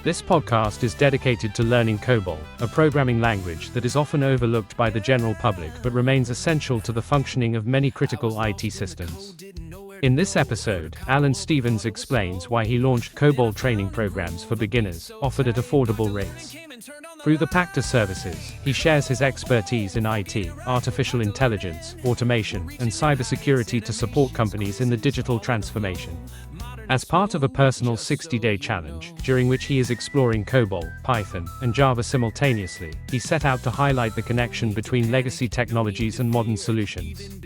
This podcast is dedicated to learning Cobol, a programming language that is often overlooked by the general public but remains essential to the functioning of many critical IT systems. In this episode, Alain Stevens explains why he launched Cobol training programs for beginners, offered at affordable rates. Through the Pacta services, he shares his expertise in IT, artificial intelligence, automation, and cybersecurity to support companies in the digital transformation. As part of a personal 60-day challenge, during which he is exploring Cobol, Python, and Java simultaneously, he set out to highlight the connection between legacy technologies and modern solutions.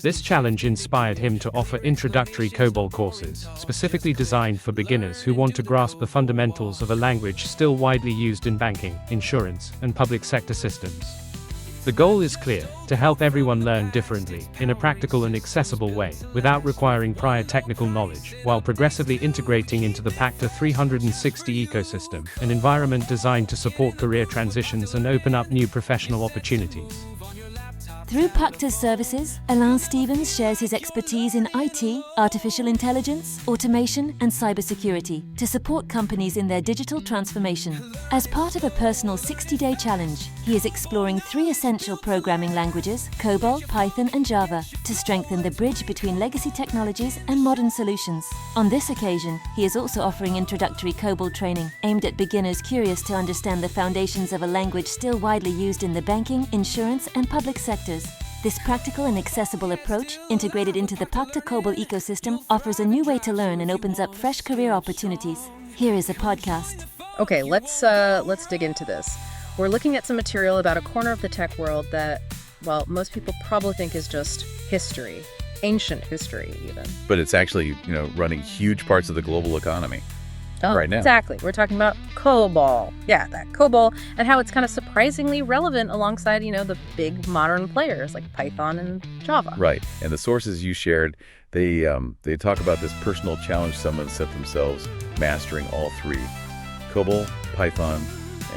This challenge inspired him to offer introductory Cobol courses, specifically designed for beginners who want to grasp the fundamentals of a language still widely used in banking, insurance, and public sector systems. The goal is clear: to help everyone learn differently, in a practical and accessible way, without requiring prior technical knowledge, while progressively integrating into the Pacta 360 ecosystem, an environment designed to support career transitions and open up new professional opportunities. Through Pacta's services, Alain Stevens shares his expertise in IT, artificial intelligence, automation, and cybersecurity to support companies in their digital transformation. As part of a personal 60-day challenge, he is exploring 3 essential programming languages, Cobol, Python, and Java, to strengthen the bridge between legacy technologies and modern solutions. On this occasion, he is also offering introductory Cobol training, aimed at beginners curious to understand the foundations of a language still widely used in the banking, insurance, and public sectors. This practical and accessible approach, integrated into the Pacta Cobol ecosystem, offers a new way to learn and opens up fresh career opportunities. Here is a podcast. Okay, let's dig into this. We're looking at some material about a corner of the tech world that, well, most people probably think is just history, ancient history even. But it's actually, running huge parts of the global economy right now. Exactly. We're talking about Cobol. Yeah, that Cobol, and how it's kind of surprisingly relevant alongside, the big modern players like Python and Java. Right. And the sources you shared, they talk about this personal challenge someone set themselves, mastering all 3, Cobol, Python,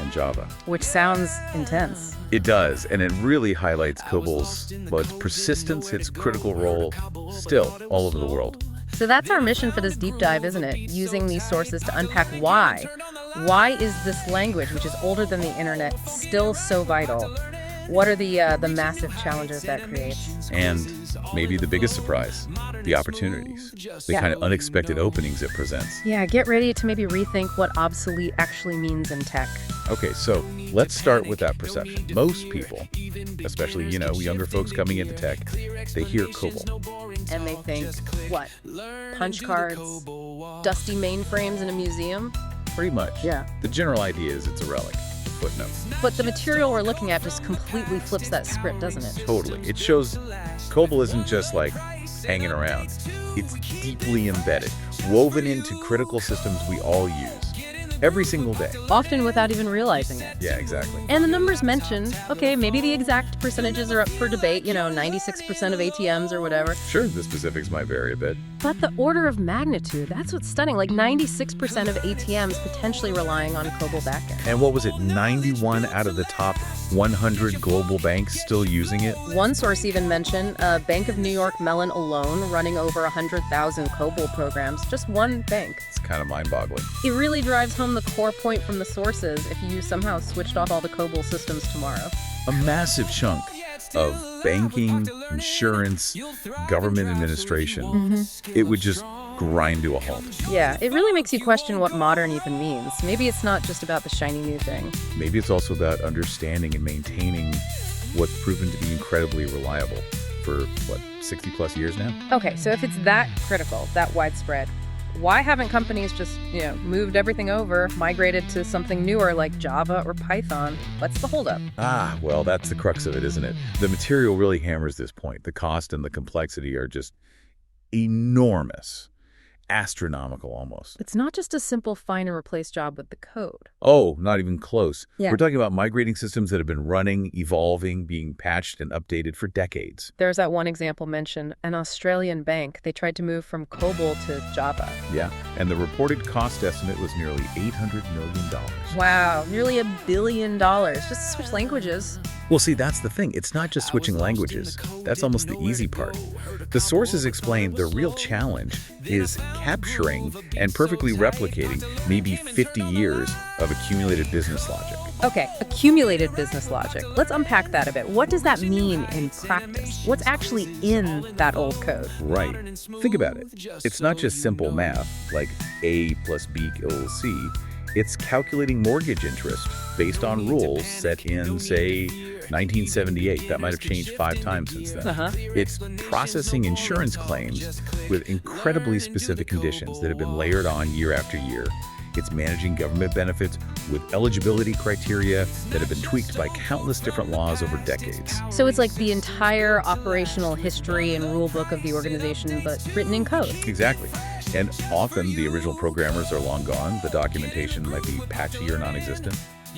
and Java. Which sounds intense. It does, and it really highlights Cobol's, its persistence, its critical role still all over the world. So that's our mission for this deep dive, isn't it? Using these sources to unpack why. Why is this language, which is older than the internet, still so vital? What are the massive challenges that creates? And maybe the biggest surprise, the opportunities, the kind of unexpected openings it presents. Yeah, get ready to maybe rethink what obsolete actually means in tech. Okay, so let's start with that perception. Most people, especially, younger folks coming into tech, they hear Cobol. And they think, what? Punch cards? Dusty mainframes in a museum? Pretty much. Yeah. The general idea is it's a relic. Footnote. But the material we're looking at just completely flips that script, doesn't it? Totally. It shows Cobol isn't just like hanging around. It's deeply embedded, woven into critical systems we all use every single day. Often without even realizing it. Yeah, exactly. And the numbers mentioned, okay, maybe the exact percentages are up for debate, 96% of ATMs or whatever. Sure, the specifics might vary a bit. But the order of magnitude, that's what's stunning. Like 96% of ATMs potentially relying on Cobol backend. And what was it, 91 out of the top 100 global banks still using it? One source even mentioned Bank of New York Mellon alone running over 100,000 Cobol programs, just one bank. It's kind of mind-boggling. It really drives home the core point from the sources if you somehow switched off all the Cobol systems tomorrow. A massive chunk of banking, insurance, government administration, it would just grind to a halt. Yeah, it really makes you question what modern even means. Maybe it's not just about the shiny new thing. Maybe it's also about understanding and maintaining what's proven to be incredibly reliable for, 60 plus years now? Okay, so if it's that critical, that widespread, why haven't companies just, moved everything over, migrated to something newer like Java or Python? What's the holdup? Well, that's the crux of it, isn't it? The material really hammers this point. The cost and the complexity are just enormous. Astronomical almost. It's not just a simple find and replace job with the code. Oh, not even close. Yeah. We're talking about migrating systems that have been running, evolving, being patched and updated for decades. There's that one example mentioned, an Australian bank. They tried to move from Cobol to Java. Yeah, and the reported cost estimate was nearly $800 million. Wow, nearly $1 billion just to switch languages. Well, see, that's the thing. It's not just switching languages. That's almost the easy part. The sources explain the real challenge is capturing and perfectly replicating maybe 50 years of accumulated business logic. Okay, accumulated business logic. Let's unpack that a bit. What does that mean in practice? What's actually in that old code? Right. Think about it. It's not just simple math, like A plus B equals C. It's calculating mortgage interest based on rules set in, say, 1978. That might have changed 5 times since then. It's processing insurance claims with incredibly specific conditions that have been layered on year after year. It's managing government benefits with eligibility criteria that have been tweaked by countless different laws over decades. So it's like the entire operational history and rule book of the organization, but written in code. Exactly. And often the original programmers are long gone. The documentation might be patchy or non-existent.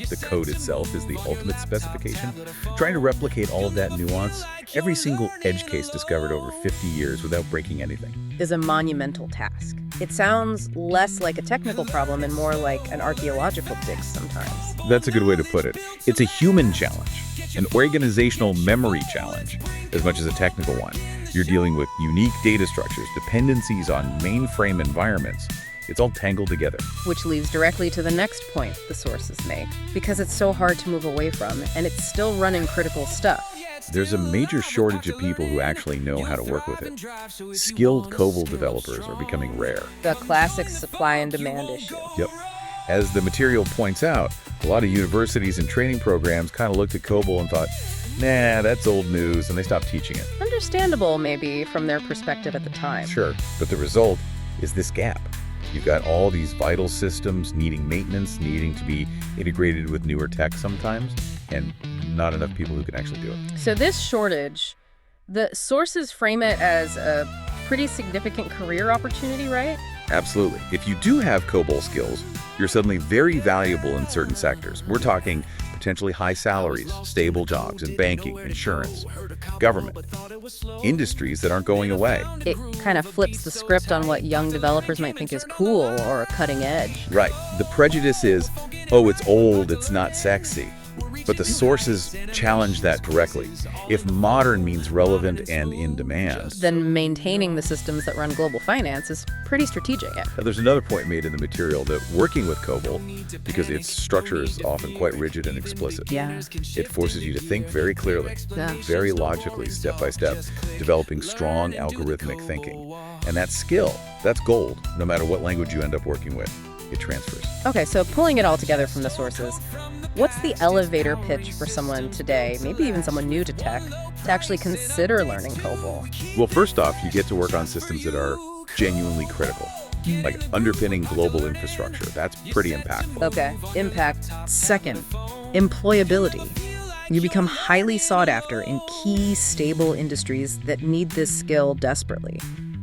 The code itself is the ultimate specification. Trying to replicate all of that nuance, every single edge case discovered over 50 years without breaking anything, is a monumental task. It sounds less like a technical problem and more like an archaeological dig sometimes. That's a good way to put it. It's a human challenge, an organizational memory challenge, as much as a technical one. You're dealing with unique data structures, dependencies on mainframe environments. It's all tangled together. Which leads directly to the next point the sources make, because it's so hard to move away from, and it's still running critical stuff. There's a major shortage of people who actually know how to work with it. Skilled COBOL developers are becoming rare. The classic supply and demand issue. Yep. As the material points out, a lot of universities and training programs kind of looked at COBOL and thought, nah, that's old news, and they stopped teaching it. Understandable, maybe, from their perspective at the time. Sure, but the result is this gap. You've got all these vital systems needing maintenance, needing to be integrated with newer tech sometimes, and not enough people who can actually do it. So this shortage, the sources frame it as a pretty significant career opportunity, right? Absolutely. If you do have COBOL skills, you're suddenly very valuable in certain sectors. We're talking potentially high salaries, stable jobs in banking, insurance, government, industries that aren't going away. It kind of flips the script on what young developers might think is cool or cutting edge. Right. The prejudice is, oh, it's old, it's not sexy. But the sources challenge that directly. If modern means relevant and in demand, then maintaining the systems that run global finance is pretty strategic. There's another point made in the material that working with COBOL, because its structure is often quite rigid and explicit, it forces you to think very clearly, very logically, step by step, developing strong algorithmic thinking. And that skill, that's gold, no matter what language you end up working with. It transfers. Okay, so pulling it all together from the sources, what's the elevator pitch for someone today, maybe even someone new to tech, to actually consider learning COBOL? Well, first off, you get to work on systems that are genuinely critical, like underpinning global infrastructure. That's pretty impactful. Okay, impact. Second, employability. You become highly sought after in key, stable industries that need this skill desperately.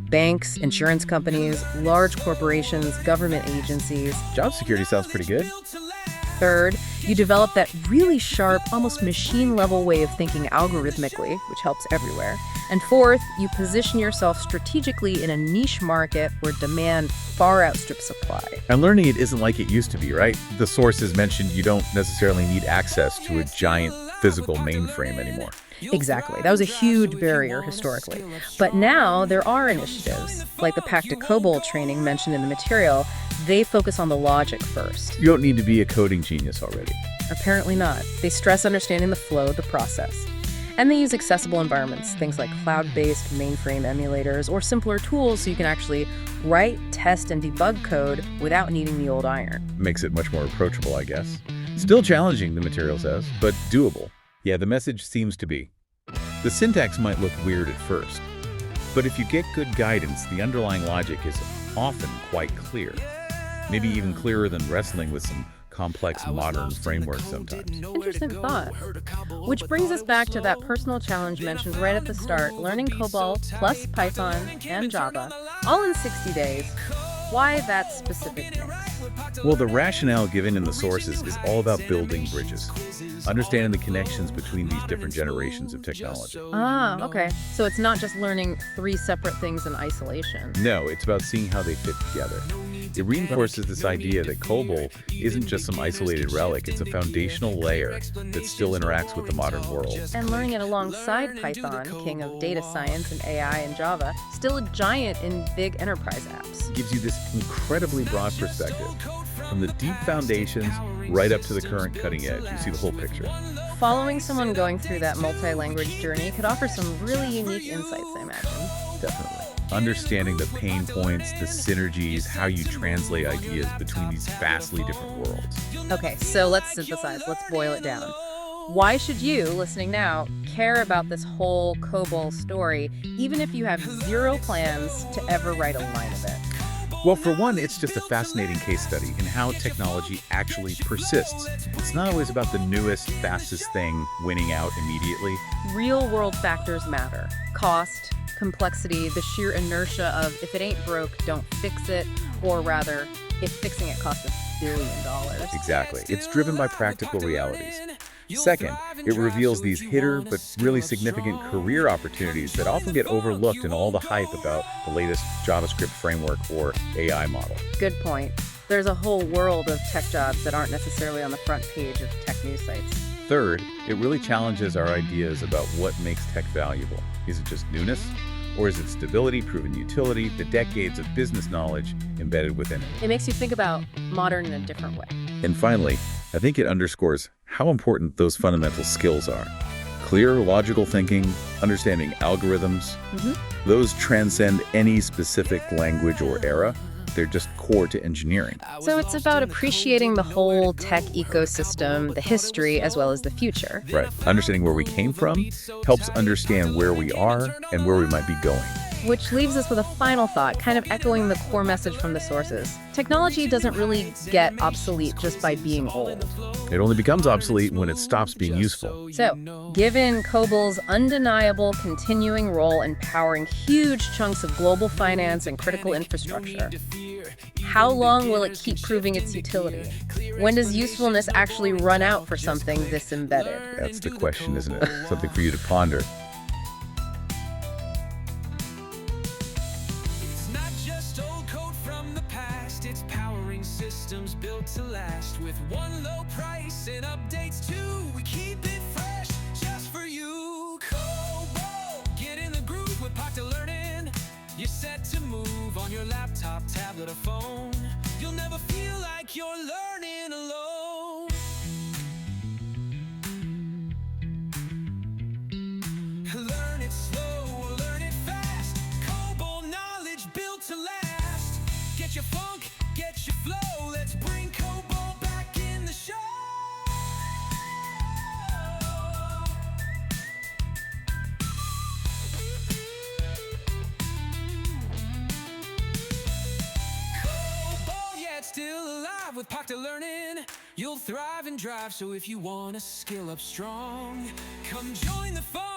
Banks, insurance companies, large corporations, government agencies. Job security sounds pretty good. Third, you develop that really sharp, almost machine-level way of thinking algorithmically, which helps everywhere. And fourth, you position yourself strategically in a niche market where demand far outstrips supply. And learning it isn't like it used to be, right? The sources mentioned you don't necessarily need access to a giant physical mainframe anymore. Exactly. That was a huge barrier historically. But now there are initiatives, like the Pacta Cobol training mentioned in the material. They focus on the logic first. You don't need to be a coding genius already. Apparently not. They stress understanding the flow, the process. And they use accessible environments, things like cloud-based mainframe emulators or simpler tools so you can actually write, test, and debug code without needing the old iron. Makes it much more approachable, I guess. Still challenging, the material says, but doable. Yeah, the message seems to be. The syntax might look weird at first, but if you get good guidance, the underlying logic is often quite clear. Maybe even clearer than wrestling with some complex modern frameworks sometimes. Interesting thought. Which brings us back to that personal challenge mentioned right at the start, learning COBOL plus Python and Java, all in 60 days. Why that specific mix? Well, the rationale given in the sources is all about building bridges, understanding the connections between these different generations of technology. Ah, okay. So it's not just learning 3 separate things in isolation. No, it's about seeing how they fit together. It reinforces this idea that COBOL isn't just some isolated relic, it's a foundational layer that still interacts with the modern world. And learning it alongside Python, king of data science and AI and Java, still a giant in big enterprise apps. It gives you this incredibly broad perspective, from the deep foundations right up to the current cutting edge. You see the whole picture. Following someone going through that multi-language journey could offer some really unique insights, I imagine. Definitely. Understanding the pain points, the synergies, how you translate ideas between these vastly different worlds. Okay, so let's synthesize. Let's boil it down. Why should you, listening now, care about this whole COBOL story, even if you have zero plans to ever write a line of it? Well, for one, it's just a fascinating case study in how technology actually persists. It's not always about the newest, fastest thing winning out immediately. Real-world factors matter. Cost, complexity, the sheer inertia of if it ain't broke, don't fix it, or rather, if fixing it costs $1 billion. Exactly. It's driven by practical realities. Second, it reveals these hitter but really significant career opportunities that often get overlooked in all the hype about the latest JavaScript framework or AI model. Good point. There's a whole world of tech jobs that aren't necessarily on the front page of tech news sites. Third, it really challenges our ideas about what makes tech valuable. Is it just newness? Or is it stability, proven utility, the decades of business knowledge embedded within it? It makes you think about modern in a different way. And finally, I think it underscores how important those fundamental skills are. Clear, logical thinking, understanding algorithms, those transcend any specific language or era. They're just core to engineering. So it's about appreciating the whole tech ecosystem, the history, as well as the future. Right. Understanding where we came from helps understand where we are and where we might be going. Which leaves us with a final thought, kind of echoing the core message from the sources. Technology doesn't really get obsolete just by being old. It only becomes obsolete when it stops being useful. So, given COBOL's undeniable continuing role in powering huge chunks of global finance and critical infrastructure, how long will it keep proving its utility? When does usefulness actually run out for something this embedded? That's the question, isn't it? Something for you to ponder. It's powering systems built to last with one low price and updates too. We keep it fresh just for you. COBOL, get in the groove with Pacta Learning. You're set to move on your laptop, tablet, or phone. You'll never feel like you're learning alone. Learn it slow or learn it fast. COBOL knowledge built to last. Get your funk, get your flow. Let's bring COBOL back in the show. COBOL, yeah, it's still alive with Pacta Learning. You'll thrive and drive, so if you want to skill up strong, come join the fun.